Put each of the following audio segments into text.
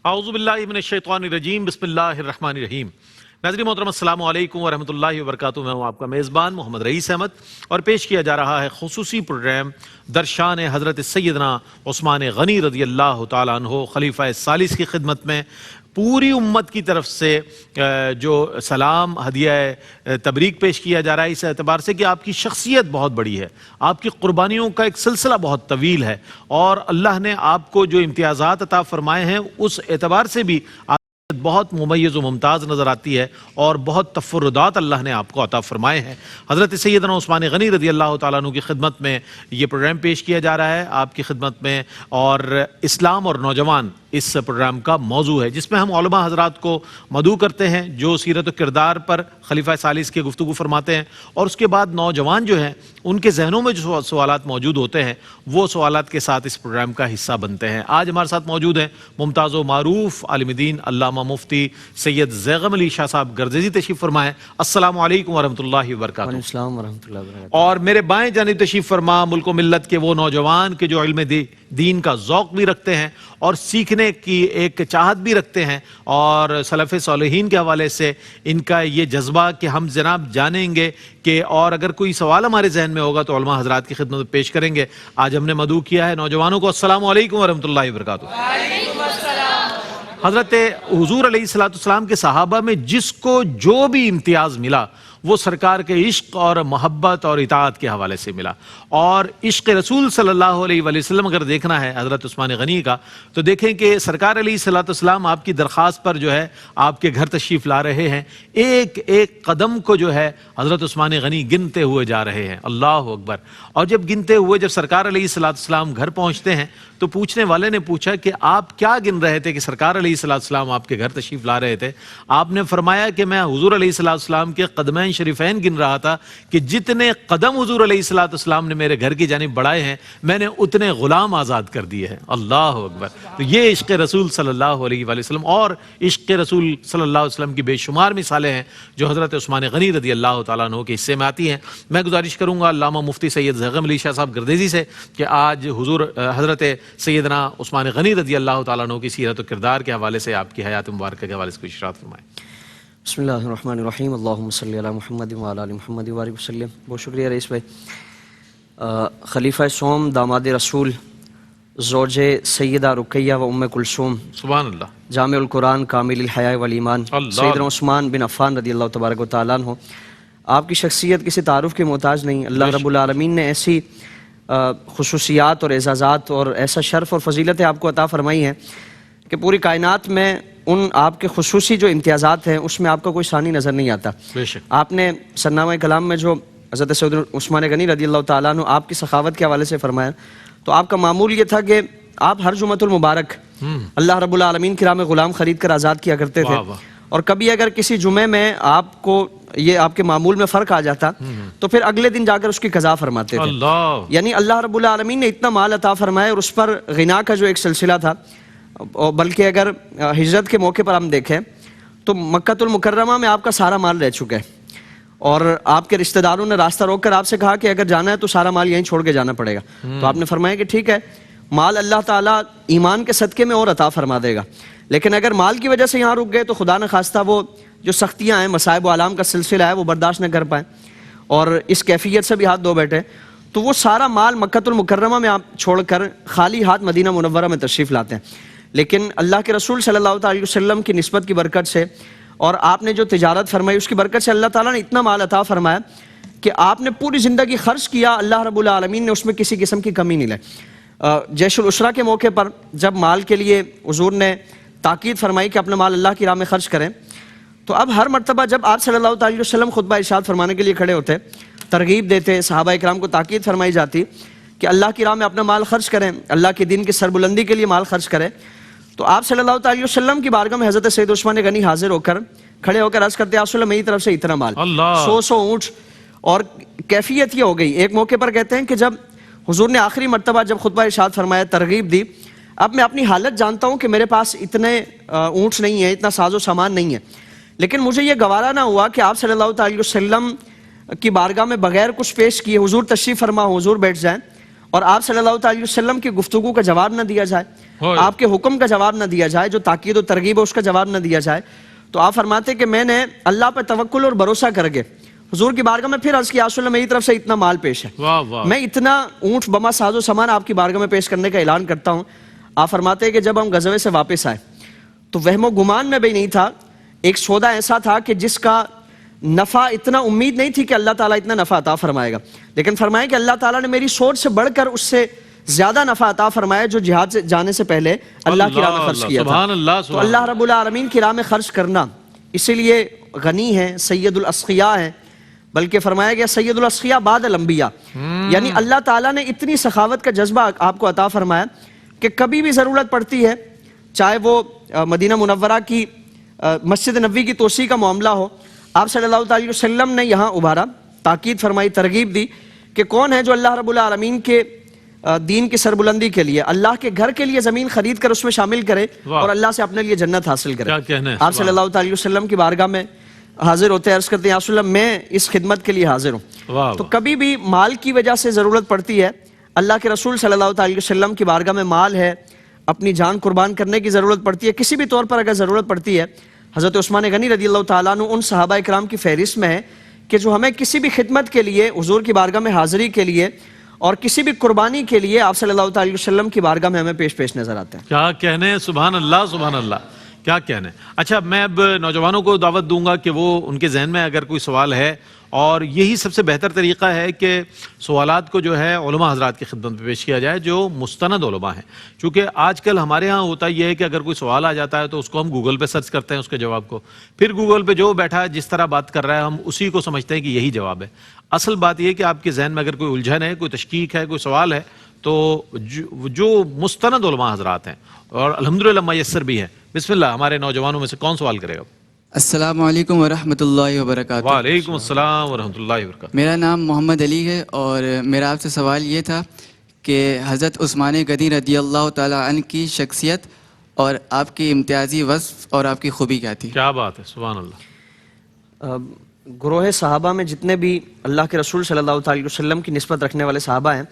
اعوذ باللہ من الشیطان الرجیم بسم اللہ الرحمن الرحیم۔ ناظرین محترم السلام علیکم ورحمۃ اللہ وبرکاتہ۔ میں ہوں آپ کا میزبان محمد رئیس احمد اور پیش کیا جا رہا ہے خصوصی پروگرام درشان حضرت سیدنا عثمان غنی رضی اللہ تعالیٰ عنہ خلیفہ ثالث کی خدمت میں پوری امت کی طرف سے جو سلام ہدیہ تبریک پیش کیا جا رہا ہے، اس اعتبار سے کہ آپ کی شخصیت بہت بڑی ہے، آپ کی قربانیوں کا ایک سلسلہ بہت طویل ہے اور اللہ نے آپ کو جو امتیازات عطا فرمائے ہیں اس اعتبار سے بھی بہت ممیز و ممتاز نظر آتی ہے اور بہت تفردات اللہ نے آپ کو عطا فرمائے ہیں۔ حضرت سیدنا عثمان غنی رضی اللہ تعالیٰ عنہ کی خدمت میں یہ پروگرام پیش کیا جا رہا ہے آپ کی خدمت میں، اور اسلام اور نوجوان اس پروگرام کا موضوع ہے، جس میں ہم علماء حضرات کو مدعو کرتے ہیں جو سیرت و کردار پر خلیفہ ثالث کے گفتگو فرماتے ہیں، اور اس کے بعد نوجوان جو ہیں ان کے ذہنوں میں جو سوالات موجود ہوتے ہیں وہ سوالات کے ساتھ اس پروگرام کا حصہ بنتے ہیں۔ آج ہمارے ساتھ موجود ہیں ممتاز و معروف عالم دین علامہ مفتی سید زیغم علی شاہ صاحب گردیزی، تشریف فرمائیں۔ السلام علیکم ورحمۃ اللہ وبرکاتہ۔ وعلیکم السلام ورحمۃ اللہ وبرکاتہ۔ اور میرے بائیں جانب تشریف فرما ملک و ملت کے وہ نوجوان کے جو علم دین کا ذوق بھی رکھتے ہیں اور سیکھنے کی ایک چاہت بھی رکھتے ہیں، اور سلف صالحین کے حوالے سے ان کا یہ جذبہ کہ ہم جناب جانیں گے کہ اور اگر کوئی سوال ہمارے ذہن میں ہوگا تو علماء حضرات کی خدمت میں پیش کریں گے۔ آج ہم نے مدعو کیا ہے نوجوانوں کو۔ السلام علیکم ورحمۃ اللہ وبرکاتہ۔ حضرت حضور علیہ الصلوۃ والسلام کے صحابہ میں جس کو جو بھی امتیاز ملا وہ سرکار کے عشق اور محبت اور اطاعت کے حوالے سے ملا، اور عشق رسول صلی اللہ علیہ وآلہ وسلم اگر دیکھنا ہے حضرت عثمان غنی کا تو دیکھیں کہ سرکار علیہ الصلوۃ والسلام آپ کی درخواست پر جو ہے آپ کے گھر تشریف لا رہے ہیں، ایک ایک قدم کو جو ہے حضرت عثمان غنی گنتے ہوئے جا رہے ہیں، اللہ اکبر۔ اور جب گنتے ہوئے جب سرکار علیہ الصلوۃ والسلام گھر پہنچتے ہیں تو پوچھنے والے نے پوچھا کہ آپ کیا گن رہے تھے کہ سرکار علیہ الصلوۃ والسلام آپ کے گھر تشریف لا رہے تھے؟ آپ نے فرمایا کہ میں حضور علیہ الصلوۃ والسلام کے قدمین شریفین گن رہا تھا کہ جتنے قدم حضور علیہ الصلوۃ والسلام نے میرے گھر کی جانب بڑھائے ہیں میں نے اتنے غلام آزاد کر دیے ہیں، اللہ اکبر۔ تو یہ عشق رسول صلی اللہ علیہ وآلہ وسلم اور عشق رسول صلی اللہ علیہ وسلم کی بے شمار مثالیں ہیں جو حضرت عثمان غنی رضی اللہ تعالیٰ عنہ کے حصے میں آتی ہیں۔ میں گزارش کروں گا علامہ مفتی سید زیغم علی شاہ صاحب گردیزی سے کہ آج حضور حضرت سیدنا عثمان غنی رضی اللہ تعالیٰ عنہ کی سیرت و کردار کے حوالے سے آپ کی حیات مبارکہ کے حوالے سے کچھ ارشاد فرمائیں۔ بسم اللہ الرحمن الرحیم، اللہم صلی علی محمد وعلی آل محمد وبارک وسلم۔ بہت شکریہ رئیس بھائی۔ خلیفہ سوم داماد رسول زوج سیدہ رقیہ و ام کلثوم سبحان اللہ، جامع القرآن کامل الحیاء والایمان سیدنا عثمان بن عفان رضی اللہ تبارک و تعالیٰ عنہ، آپ کی شخصیت کسی تعارف کے محتاج نہیں۔ اللہ رب العالمین نے ایسی خصوصیات اور اعزازات اور ایسا شرف اور فضیلتیں آپ کو عطا فرمائی ہیں کہ پوری کائنات میں ان آپ کے خصوصی جو امتیازات ہیں اس میں آپ کا کوئی ثانی نظر نہیں آتا۔ آپ نے سرنامہ کلام میں جو حضرت سیدنا عثمان غنی رضی اللہ تعالیٰ عنہ آپ کی سخاوت کے حوالے سے فرمایا تو آپ کا معمول یہ تھا کہ آپ ہر جمعۃ المبارک اللہ رب العالمین کی راہ میں غلام خرید کر آزاد کیا کرتے تھے، اور کبھی اگر کسی جمعے میں آپ کو یہ آپ کے معمول میں فرق آ جاتا تو پھر اگلے دن جا کر اس کی قضا فرماتے تھے۔ یعنی اللہ رب العالمین نے اتنا مال عطا فرمایا، اور اس پر غنا کا جو ایک سلسلہ تھا، بلکہ اگر ہجرت کے موقع پر ہم دیکھیں تو مکہ المکرمہ میں آپ کا سارا مال رہ چکا ہے، اور آپ کے رشتہ داروں نے راستہ روک کر آپ سے کہا کہ اگر جانا ہے تو سارا مال یہیں چھوڑ کے جانا پڑے گا، تو آپ نے فرمایا کہ ٹھیک ہے، مال اللہ تعالیٰ ایمان کے صدقے میں اور عطا فرما دے گا، لیکن اگر مال کی وجہ سے یہاں رک گئے تو خدا نہ خواستہ وہ جو سختیاں ہیں، مصائب و آلام کا سلسلہ ہے، وہ برداشت نہ کر پائیں اور اس کیفیت سے بھی ہاتھ دھو بیٹھے، تو وہ سارا مال مکہ المکرمہ میں آپ چھوڑ کر خالی ہاتھ مدینہ منورہ میں تشریف لاتے ہیں۔ لیکن اللہ کے رسول صلی اللہ علیہ وسلم کی نسبت کی برکت سے اور آپ نے جو تجارت فرمائی اس کی برکت سے اللہ تعالیٰ نے اتنا مال عطا فرمایا کہ آپ نے پوری زندگی خرچ کیا، اللہ رب العالمین نے اس میں کسی قسم کی کمی نہیں لائی۔ جیش العسرہ کے موقع پر جب مال کے لیے حضور نے تاکید فرمائی کہ اپنا مال اللہ کی راہ میں خرچ کریں، تو اب ہر مرتبہ جب آپ صلی اللہ علیہ وسلم خطبہ ارشاد فرمانے کے لیے کھڑے ہوتے، ترغیب دیتے، صحابہ اکرام کو تاکید فرمائی جاتی کہ اللہ کی راہ میں اپنا مال خرچ کریں، اللہ کے دین کی سربلندی کے لیے مال خرچ کریں، تو آپ صلی اللہ علیہ وسلم کی بارگاہ میں حضرت سید عثمان غنی حاضر ہو کر کھڑے ہو کر عرض کرتے ہیں رسول اللہ میری طرف سے اتنا مال، 100 اونٹ، اور کیفیت یہ ہو گئی۔ ایک موقع پر کہتے ہیں کہ جب حضور نے آخری مرتبہ جب خطبہ ارشاد فرمایا، ترغیب دی، اب میں اپنی حالت جانتا ہوں کہ میرے پاس اتنے اونٹ نہیں ہیں، اتنا ساز و سامان نہیں ہے، لیکن مجھے یہ گوارا نہ ہوا کہ آپ صلی اللہ علیہ وسلم کی بارگاہ میں بغیر کچھ پیش کیے حضور تشریف فرما، حضور بیٹھ جائیں اور آپ صلی اللہ علیہ وسلم کی گفتگو کا جواب نہ دیا جائے۔ آپ کے حکم کا جواب نہ دیا جائے، جو تاکید و ترغیب ہے اس کا جواب نہ دیا جائے، تو آپ فرماتے کہ میں نے اللہ پہ توکل اور بھروسہ کر کے حضور کی بارگاہ میں پھر عرض کیا رسول اللہ میری طرف سے اتنا مال پیش ہے، میں اتنا اونٹ بما ساز و سامان آپ کی بارگاہ میں پیش کرنے کا اعلان کرتا ہوں۔ آپ فرماتے ہیں کہ جب ہم غزوے سے واپس آئے تو وہم و گمان میں بھی نہیں تھا، ایک سودا ایسا تھا کہ جس کا نفع اتنا امید نہیں تھی کہ اللہ تعالیٰ اتنا نفع عطا فرمائے گا، لیکن فرمایا کہ اللہ تعالیٰ نے میری سوچ سے بڑھ کر اس سے زیادہ نفع عطا فرمایا جو جہاد سے جانے سے پہلے اللہ کی راہ میں خرچ کیا تھا۔ تو اللہ رب العالمین کی راہ میں خرچ کرنا اسی لیے غنی ہے، سید الاسقیاء ہے، بلکہ فرمایا گیا سید الاسقیاء بعد الانبیاء، یعنی اللہ تعالیٰ نے اتنی سخاوت کا جذبہ آپ کو عطا فرمایا کہ کبھی بھی ضرورت پڑتی ہے، چاہے وہ مدینہ منورہ کی مسجد نبوی کی توسیع کا معاملہ ہو، آپ صلی اللہ علیہ وسلم نے یہاں ابھارا، تاکید فرمائی، ترغیب دی کہ کون ہے جو اللہ رب العالمین کے دین کی سربلندی کے لیے اللہ کے گھر کے لیے زمین خرید کر اس میں شامل کرے اور اللہ سے اپنے لیے جنت حاصل کرے۔ آپ صلی اللہ علیہ وسلم کی بارگاہ میں حاضر ہوتے ہیں، عرض کرتے ہیں یا رسول اللہ میں اس خدمت کے لیے حاضر ہوں۔ تو کبھی بھی مال کی وجہ سے ضرورت پڑتی ہے، اللہ کے رسول صلی اللہ علیہ وسلم کی بارگاہ میں مال ہے، اپنی جان قربان کرنے کی ضرورت پڑتی ہے، کسی بھی طور پر اگر ضرورت پڑتی ہے، حضرت عثمان غنی رضی اللہ تعالیٰ عنہ ان صحابہ اکرام کی فہرست میں ہے کہ جو ہمیں کسی بھی خدمت کے لیے حضور کی بارگاہ میں حاضری کے لیے اور کسی بھی قربانی کے لیے آپ صلی اللہ علیہ وسلم کی بارگاہ میں ہمیں پیش نظر آتے ہیں۔ کیا کہنے، سبحان اللہ سبحان اللہ، کیا کہنے۔ اچھا، میں اب نوجوانوں کو دعوت دوں گا کہ وہ ان کے ذہن میں اگر کوئی سوال ہے، اور یہی سب سے بہتر طریقہ ہے کہ سوالات کو جو ہے علماء حضرات کی خدمت میں پیش کیا جائے جو مستند علماء ہیں، چونکہ آج کل ہمارے ہاں ہوتا یہ ہے کہ اگر کوئی سوال آ جاتا ہے تو اس کو ہم گوگل پہ سرچ کرتے ہیں اس کے جواب کو، پھر گوگل پہ جو بیٹھا ہے جس طرح بات کر رہا ہے ہم اسی کو سمجھتے ہیں کہ یہی جواب ہے۔ اصل بات یہ ہے کہ آپ کے ذہن میں اگر کوئی الجھن ہے، کوئی تشکیک ہے، کوئی سوال ہے، تو جو مستند علماء حضرات ہیں اور الحمدللہ میسر بھی ہیں، بسم اللہ، ہمارے نوجوانوں میں سے کون سوال کرے گا؟ السلام علیکم ورحمۃ اللہ وبرکاتہ۔ وعلیکم السلام ورحمۃ اللہ وبرکاتہ۔ میرا نام محمد علی ہے اور میرا آپ سے سوال یہ تھا کہ حضرت عثمان غنی رضی اللہ تعالیٰ عنہ کی شخصیت اور آپ کی امتیازی وصف اور آپ کی خوبی کیا تھی؟ کیا بات ہے، سبحان اللہ۔ گروہ صحابہ میں جتنے بھی اللہ کے رسول صلی اللہ علیہ وسلم کی نسبت رکھنے والے صحابہ ہیں،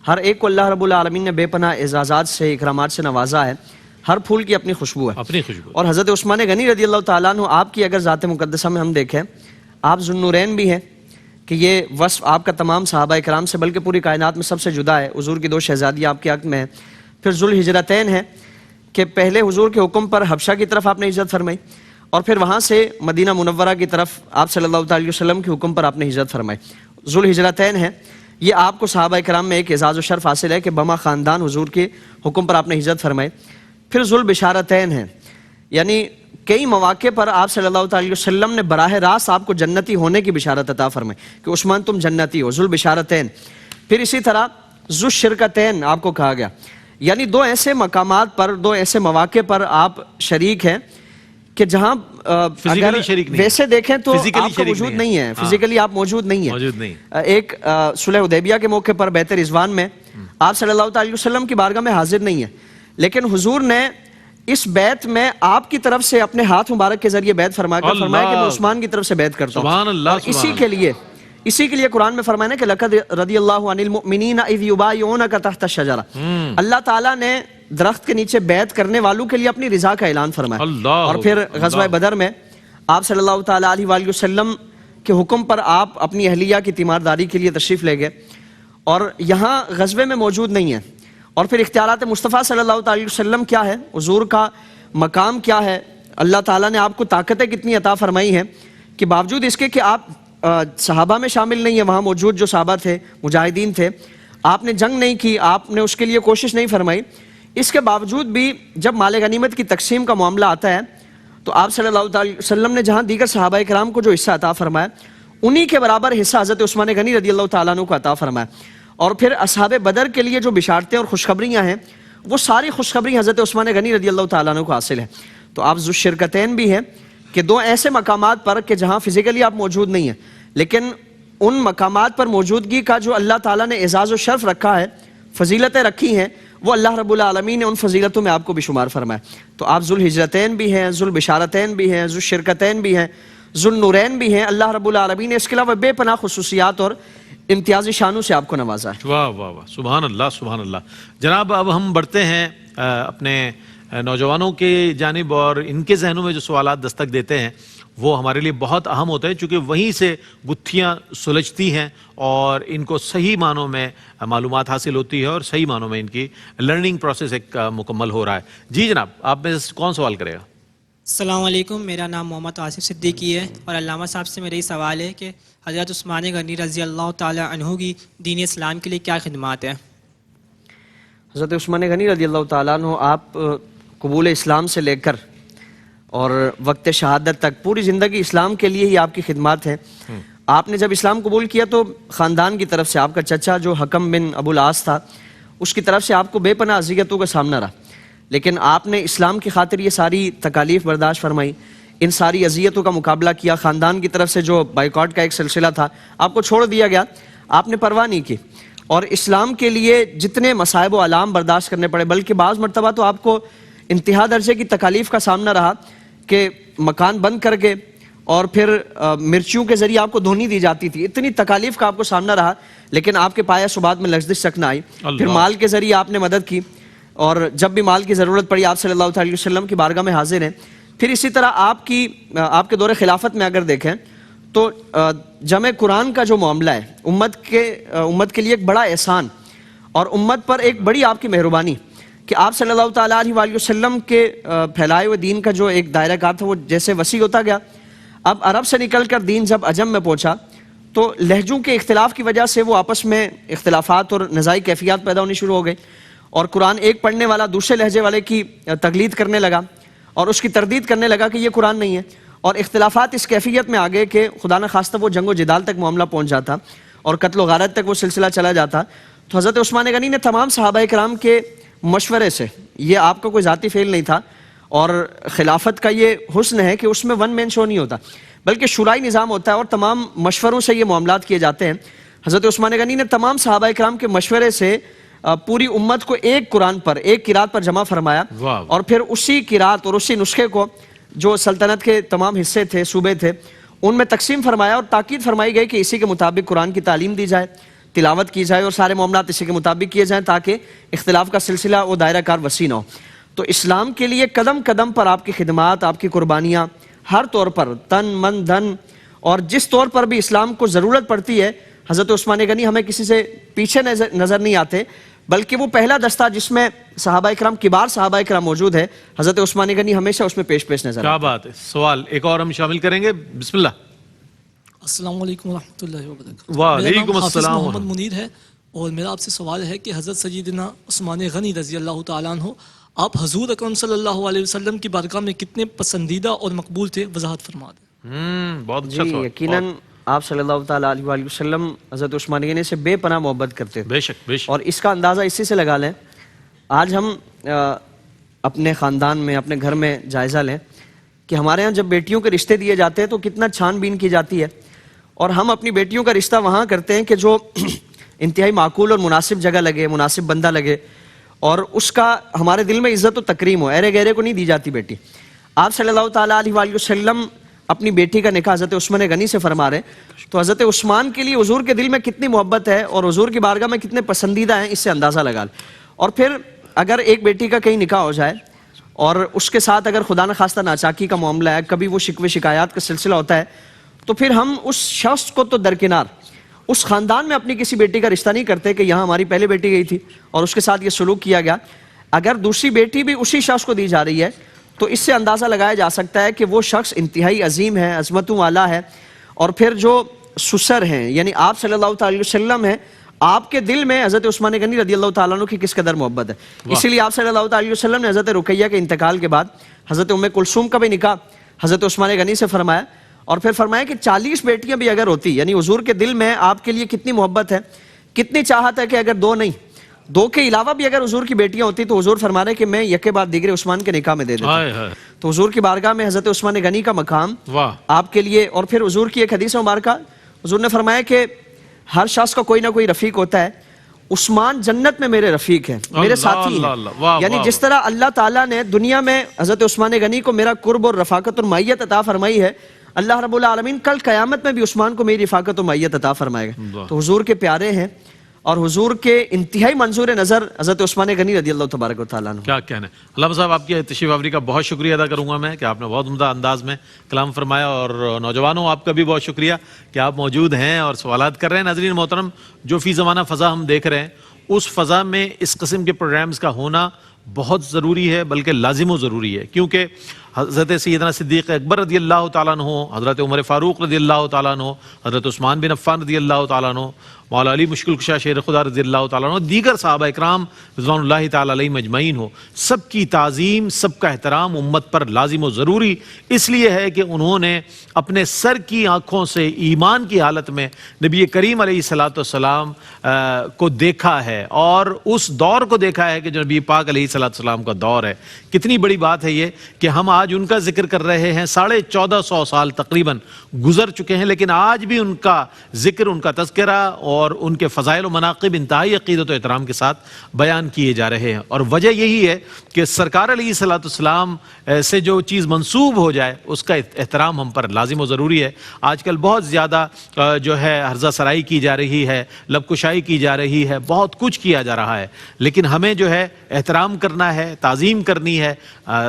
ہر ایک کو اللہ رب العالمین نے بے پناہ اعزازات سے، اکرامات سے نوازا ہے، ہر پھول کی اپنی خوشبو ہے، اپنی خوشبو۔ اور حضرت عثمان غنی رضی اللہ تعالیٰ عنہ آپ کی اگر ذات مقدسہ میں ہم دیکھیں، آپ ذوالنورین بھی ہیں کہ یہ وصف آپ کا تمام صحابہ اکرام سے بلکہ پوری کائنات میں سب سے جدا ہے، حضور کی 2 شہزادیاں آپ کے حق میں ہیں۔ پھر ذوالہجرتین ہیں کہ پہلے حضور کے حکم پر حبشہ کی طرف آپ نے ہجرت فرمائی اور پھر وہاں سے مدینہ منورہ کی طرف آپ صلی اللہ علیہ وسلم کے حکم پر آپ نے ہجرت فرمائی۔ ذوالہجرتین ہیں، یہ آپ کو صحابہ اکرام میں ایک اعزاز و شرف حاصل ہے کہ بما خاندان حضور کے حکم پر آپ نے ہجرت فرمائی۔ پھر ذوالبشارتین ہیں، یعنی کئی مواقع پر آپ صلی اللہ علیہ وسلم نے براہ راست آپ کو جنتی ہونے کی بشارت عطا فرمائی کہ عثمان تم جنتی ہو، ذوالبشارتین۔ پھر اسی طرح ذوالشرکتین آپ کو کہا گیا، یعنی 2 ایسے مقامات پر، 2 ایسے مواقع پر آپ شریک ہیں کہ جہاں اگر ویسے دیکھیں تو آپ کا وجود نہیں ہے، فزیکلی آپ موجود نہیں ہیں۔ ایک صلح حدیبیہ کے موقع پر بیت رضوان میں آپ صلی اللہ علیہ وسلم کی بارگاہ میں حاضر نہیں ہیں، لیکن حضور نے اس بیعت میں آپ کی طرف سے اپنے ہاتھ مبارک کے ذریعے بیعت فرمایا کہ میں عثمان کی طرف سے بیعت کرتا ہوں، اور اسی کے لیے قرآن میں فرمایا کہ لقد رضی اللہ عن المؤمنین اذ یبایعونک تحت الشجرہ، اللہ تعالیٰ نے درخت کے نیچے بیعت کرنے والوں کے لیے اپنی رضا کا اعلان فرمایا۔ اور پھر غزوہ بدر میں آپ صلی اللہ تعالیٰ علیہ وآلہ وسلم کے حکم پر آپ اپنی اہلیہ کی تیمارداری کے لیے تشریف لے گئے اور یہاں غزوے میں موجود نہیں ہیں۔ اور پھر اختیارات مصطفیٰ صلی اللہ علیہ وسلم کیا ہے، حضور کا مقام کیا ہے، اللہ تعالیٰ نے آپ کو طاقتیں کتنی عطا فرمائی ہیں کہ باوجود اس کے کہ آپ صحابہ میں شامل نہیں ہیں، وہاں موجود جو صحابہ تھے، مجاہدین تھے، آپ نے جنگ نہیں کی، آپ نے اس کے لیے کوشش نہیں فرمائی، اس کے باوجود بھی جب مال غنیمت کی تقسیم کا معاملہ آتا ہے تو آپ صلی اللہ علیہ وسلم نے جہاں دیگر صحابہ کرام کو جو حصہ عطا فرمایا، انہی کے برابر حصہ حضرت عثمان غنی رضی اللہ تعالیٰ عنہ کو عطا فرمایا۔ اور پھر اصحاب بدر کے لیے جو بشارتیں اور خوشخبریاں ہیں، وہ ساری خوشخبری حضرت عثمان غنی رضی اللہ تعالیٰ عنہ کو حاصل ہے۔ تو آپ ذوالشرکتین بھی ہیں کہ 2 ایسے مقامات پر کہ جہاں فزیکلی آپ موجود نہیں ہیں، لیکن ان مقامات پر موجودگی کا جو اللہ تعالیٰ نے اعزاز و شرف رکھا ہے، فضیلتیں رکھی ہیں، وہ اللہ رب العالمین نے ان فضیلتوں میں آپ کو بھی شمار فرمایا۔ تو آپ ذوالہجرتین بھی ہیں، ذوالبشارتین بھی ہیں، ذوالشرکتین بھی ہیں، ذوالنورین بھی ہیں، اللہ رب العالمین نے اس کے علاوہ بے پناہ خصوصیات اور امتیازی شانوں سے آپ کو نوازا ہے۔ واہ واہ واہ، سبحان اللہ سبحان اللہ۔ جناب اب ہم بڑھتے ہیں اپنے نوجوانوں کے جانب اور ان کے ذہنوں میں جو سوالات دستک دیتے ہیں وہ ہمارے لیے بہت اہم ہوتے ہیں، چونکہ وہیں سے گتھیاں سلجھتی ہیں اور ان کو صحیح معنوں میں معلومات حاصل ہوتی ہے اور صحیح معنوں میں ان کی لرننگ پروسیس ایک مکمل ہو رہا ہے۔ جی جناب، آپ میں سے کون سوال کرے گا؟ السلام علیکم، میرا نام محمد آصف صدیقی ہے اور علامہ صاحب سے میرا یہ سوال ہے کہ حضرت عثمان غنی رضی اللہ تعالیٰ عنہ کی دین اسلام کے لیے کیا خدمات ہیں؟ حضرت عثمان غنی رضی اللہ تعالیٰ عنہ آپ قبول اسلام سے لے کر اور وقت شہادت تک پوری زندگی اسلام کے لیے ہی آپ کی خدمات ہیں۔ آپ نے جب اسلام قبول کیا تو خاندان کی طرف سے آپ کا چچا جو حکم بن ابو العاص تھا اس کی طرف سے آپ کو بے پناہ اذیتوں کا سامنا رہا، لیکن آپ نے اسلام کی خاطر یہ ساری تکالیف برداشت فرمائی، ان ساری اذیتوں کا مقابلہ کیا۔ خاندان کی طرف سے جو بائیکاٹ کا ایک سلسلہ تھا آپ کو چھوڑ دیا گیا، آپ نے پرواہ نہیں کی اور اسلام کے لیے جتنے مصائب و آلام برداشت کرنے پڑے، بلکہ بعض مرتبہ تو آپ کو انتہا درجے کی تکالیف کا سامنا رہا کہ مکان بند کر کے اور پھر مرچیوں کے ذریعے آپ کو دھونی دی جاتی تھی، اتنی تکالیف کا آپ کو سامنا رہا، لیکن آپ کے پایہ ثبات میں لغزش تک نہ آئی۔ پھر مال کے ذریعے آپ نے مدد کی اور جب بھی مال کی ضرورت پڑی آپ صلی اللہ علیہ وسلم کی بارگاہ میں حاضر ہیں۔ پھر اسی طرح آپ کے دور خلافت میں اگر دیکھیں تو جمع قرآن کا جو معاملہ ہے امت کے لیے ایک بڑا احسان اور امت پر ایک بڑی آپ کی مہربانی کہ آپ صلی اللہ تعالیٰ علیہ وآلہ وسلم کے پھیلائے ہوئے دین کا جو ایک دائرہ کار تھا وہ جیسے وسیع ہوتا گیا۔ اب عرب سے نکل کر دین جب عجم میں پہنچا تو لہجوں کے اختلاف کی وجہ سے وہ آپس میں اختلافات اور نزاعی کیفیات پیدا ہونی شروع ہو گئی اور قرآن ایک پڑھنے والا دوسرے لہجے والے کی تقلید کرنے لگا اور اس کی تردید کرنے لگا کہ یہ قرآن نہیں ہے، اور اختلافات اس کیفیت میں آگئے کہ خدا نخواستہ وہ جنگ و جدال تک معاملہ پہنچ جاتا اور قتل و غارت تک وہ سلسلہ چلا جاتا۔ تو حضرت عثمان غنی نے تمام صحابہ کرام کے مشورے سے، یہ آپ کا کوئی ذاتی فعل نہیں تھا اور خلافت کا یہ حسن ہے کہ اس میں ون مین شو نہیں ہوتا بلکہ شورائی نظام ہوتا ہے اور تمام مشوروں سے یہ معاملات کیے جاتے ہیں۔ حضرت عثمان غنی نے تمام صحابہ کرام کے مشورے سے پوری امت کو ایک قرآن پر ایک قرات پر جمع فرمایا اور پھر اسی قرات اور اسی نسخے کو جو سلطنت کے تمام حصے تھے، صوبے تھے، ان میں تقسیم فرمایا اور تاکید فرمائی گئی کہ اسی کے مطابق قرآن کی تعلیم دی جائے، تلاوت کی جائے اور سارے معاملات اسی کے مطابق کیے جائیں تاکہ اختلاف کا سلسلہ و دائرہ کار وسیع نہ ہو۔ تو اسلام کے لیے قدم قدم پر آپ کی خدمات، آپ کی قربانیاں، ہر طور پر تن من دھن اور جس طور پر بھی اسلام کو ضرورت پڑتی ہے، حضرت عثمان غنی ہمیں کسی سے پیچھے نظر نہیں آتے بلکہ وہ پہلا دستہ جس میں صحابہ اکرام، کبار صحابہ اکرام موجود ہے، حضرت عثمان غنی ہمیشہ اس میں پیش نظر آتے ہیں۔ کیا بات ہے، سوال ایک اور ہم شامل کریں گے، بسم اللہ۔ السلام علیکم ورحمۃ اللہ وبرکاتہ۔ وعلیکم السلام۔ میرا نام حافظ محمد منیر ہے اور میرا آپ سے سوال ہے کہ حضرت سیدنا عثمان غنی رضی اللہ تعالیٰ عنہ آپ حضور اکرم صلی اللہ علیہ وسلم کی بارگاہ میں کتنے پسندیدہ اور مقبول تھے، وضاحت فرما دیں۔ بہت اچھا سوال۔ یقیناً آپ صلی اللہ تعالیٰ علیہ وآلہ وسلم حضرت عثمان غنی سے بے پناہ محبت کرتے تھے، بے شک بے شک، اور اس کا اندازہ اسی سے لگا لیں۔ آج ہم اپنے خاندان میں، اپنے گھر میں جائزہ لیں کہ ہمارے ہاں جب بیٹیوں کے رشتے دیے جاتے ہیں تو کتنا چھان بین کی جاتی ہے، اور ہم اپنی بیٹیوں کا رشتہ وہاں کرتے ہیں کہ جو انتہائی معقول اور مناسب جگہ لگے، مناسب بندہ لگے اور اس کا ہمارے دل میں عزت و تکریم ہو۔ ایرے گہرے کو نہیں دی جاتی بیٹی۔ آپ صلی اللہ تعالیٰ علیہ وآلہ وسلم اپنی بیٹی کا نکاح حضرت عثمان غنی سے فرما رہے ہیں، تو حضرت عثمان کے لیے حضور کے دل میں کتنی محبت ہے اور حضور کی بارگاہ میں کتنے پسندیدہ ہیں، اس سے اندازہ لگا لیں۔ اور پھر اگر ایک بیٹی کا کہیں نکاح ہو جائے اور اس کے ساتھ اگر خدا نخواستہ ناچاکی کا معاملہ ہے، کبھی وہ شکوے شکایات کا سلسلہ ہوتا ہے، تو پھر ہم اس شخص کو تو درکنار، اس خاندان میں اپنی کسی بیٹی کا رشتہ نہیں کرتے کہ یہاں ہماری پہلے بیٹی گئی تھی اور اس کے ساتھ یہ سلوک کیا گیا۔ اگر دوسری بیٹی بھی اسی شخص کو دی جا رہی ہے تو اس سے اندازہ لگایا جا سکتا ہے کہ وہ شخص انتہائی عظیم ہے، عظمتوں والا ہے، اور پھر جو سسر ہیں یعنی آپ صلی اللہ علیہ وسلم ہیں، آپ کے دل میں حضرت عثمان غنی رضی اللہ تعالیٰ عنہ کی کس قدر محبت ہے۔ اسی لیے آپ صلی اللہ علیہ وسلم نے حضرت رقیہ کے انتقال کے بعد حضرت ام کلثوم کا بھی نکاح حضرت عثمان غنی سے فرمایا، اور پھر فرمایا کہ 40 بیٹیاں بھی اگر ہوتی، یعنی حضور کے دل میں آپ کے لیے کتنی محبت ہے، کتنی چاہت ہے کہ اگر 2 نہیں، 2 کے علاوہ بھی اگر حضور کی بیٹیاں ہوتی تو حضور فرما رہے کہ میں یکے بعد دیگرے عثمان کے نکاح میں دے دیتا۔ تو حضور کی بارگاہ میں حضرت عثمان غنی کا مقام آپ کے لیے، اور پھر حضور کی ایک حدیث مبارکہ حضور نے فرمایا کہ ہر شخص کا کوئی نہ کوئی رفیق ہوتا ہے، عثمان جنت میں میرے رفیق ہیں، میرے ساتھی ہیں۔ یعنی جس طرح اللہ تعالیٰ نے دنیا میں حضرت عثمان غنی کو میرا قرب اور رفاقت اور معیت عطا فرمائی ہے، اللہ رب العالمین کل قیامت میں بھی عثمان کو میری رفاقت و معیت عطا فرمائے گا۔ تو حضور کے پیارے ہیں اور حضور کے انتہائی منظور نظر حضرت عثمان غنی رضی اللہ تبارک و تعالیٰ عنہ. کیا کہنا ہے. علامہ صاحب آپ کی تشریف آوری کا بہت شکریہ ادا کروں گا میں کہ آپ نے بہت عمدہ انداز میں کلام فرمایا, اور نوجوانوں آپ کا بھی بہت شکریہ کہ آپ موجود ہیں اور سوالات کر رہے ہیں. ناظرین محترم, جو فی زمانہ فضا ہم دیکھ رہے ہیں اس فضا میں اس قسم کے پروگرامز کا ہونا بہت ضروری ہے, بلکہ لازم و ضروری ہے, کیونکہ حضرت سیدنا صدیق اکبر رضی اللہ تعالیٰ عنہ, حضرت عمر فاروق رضی اللہ تعالیٰ عنہ, حضرت عثمان بن عفان رضی اللہ تعالیٰ عنہ, مولا علی مشکل کشا شیر خدا رضی اللہ تعالیٰ عنہ, دیگر صحابہ اکرام رضوان اللہ تعالیٰ علیہ مجمعین ہو, سب کی تعظیم, سب کا احترام امت پر لازم و ضروری اس لیے ہے کہ انہوں نے اپنے سر کی آنکھوں سے ایمان کی حالت میں نبی کریم علیہ الصلوۃ والسلام کو دیکھا ہے, اور اس دور کو دیکھا ہے کہ جو نبی پاک علیہ الصلوۃ والسلام کا دور ہے. کتنی بڑی بات ہے یہ کہ ہم آج ان کا ذکر کر رہے ہیں, 1450 سال تقریباً گزر چکے ہیں, لیکن آج بھی ان کا ذکر, ان کا تذکرہ اور ان کے فضائل و مناقب انتہائی عقیدت و احترام کے ساتھ بیان کیے جا رہے ہیں. اور وجہ یہی ہے کہ سرکار علیہ الصلوۃ والسلام سے جو چیز منسوب ہو جائے اس کا احترام ہم پر لازم و ضروری ہے. آج کل بہت زیادہ جو ہے ہرزہ سرائی کی جا رہی ہے, لب کشائی کی جا رہی ہے, بہت کچھ کیا جا رہا ہے, لیکن ہمیں جو ہے احترام کرنا ہے, تعظیم کرنی ہے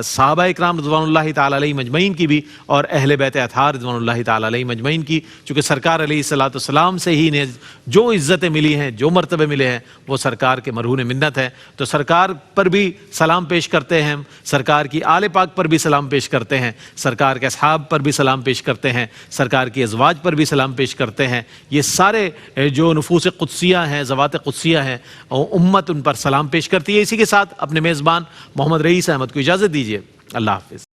صحابہ اکرام رضوان اللہ تعالیٰ علیہ مجمعین کی بھی, اور اہل بیت اطہار رضوان اللہ تعالیٰ علیہ مجمعین کی, چونکہ سرکار علیہ الصلوۃ والسلام سے ہی نے جو عزتیں ملی ہیں, جو مرتبے ملے ہیں, وہ سرکار کے مرہون منت ہے. تو سرکار پر بھی سلام پیش کرتے ہیں, سرکار کی آل پاک پر بھی سلام پیش کرتے ہیں, سرکار کے اصحاب پر بھی سلام پیش کرتے ہیں, سرکار کی ازواج پر بھی سلام پیش کرتے ہیں. یہ سارے جو نفوس قدسیہ ہیں, ذوات قدسیہ ہیں, امت ان پر سلام پیش کرتی ہے. اسی کے ساتھ اپنے میزبان محمد رئیس احمد کو اجازت دیجیے. اللہ حافظ.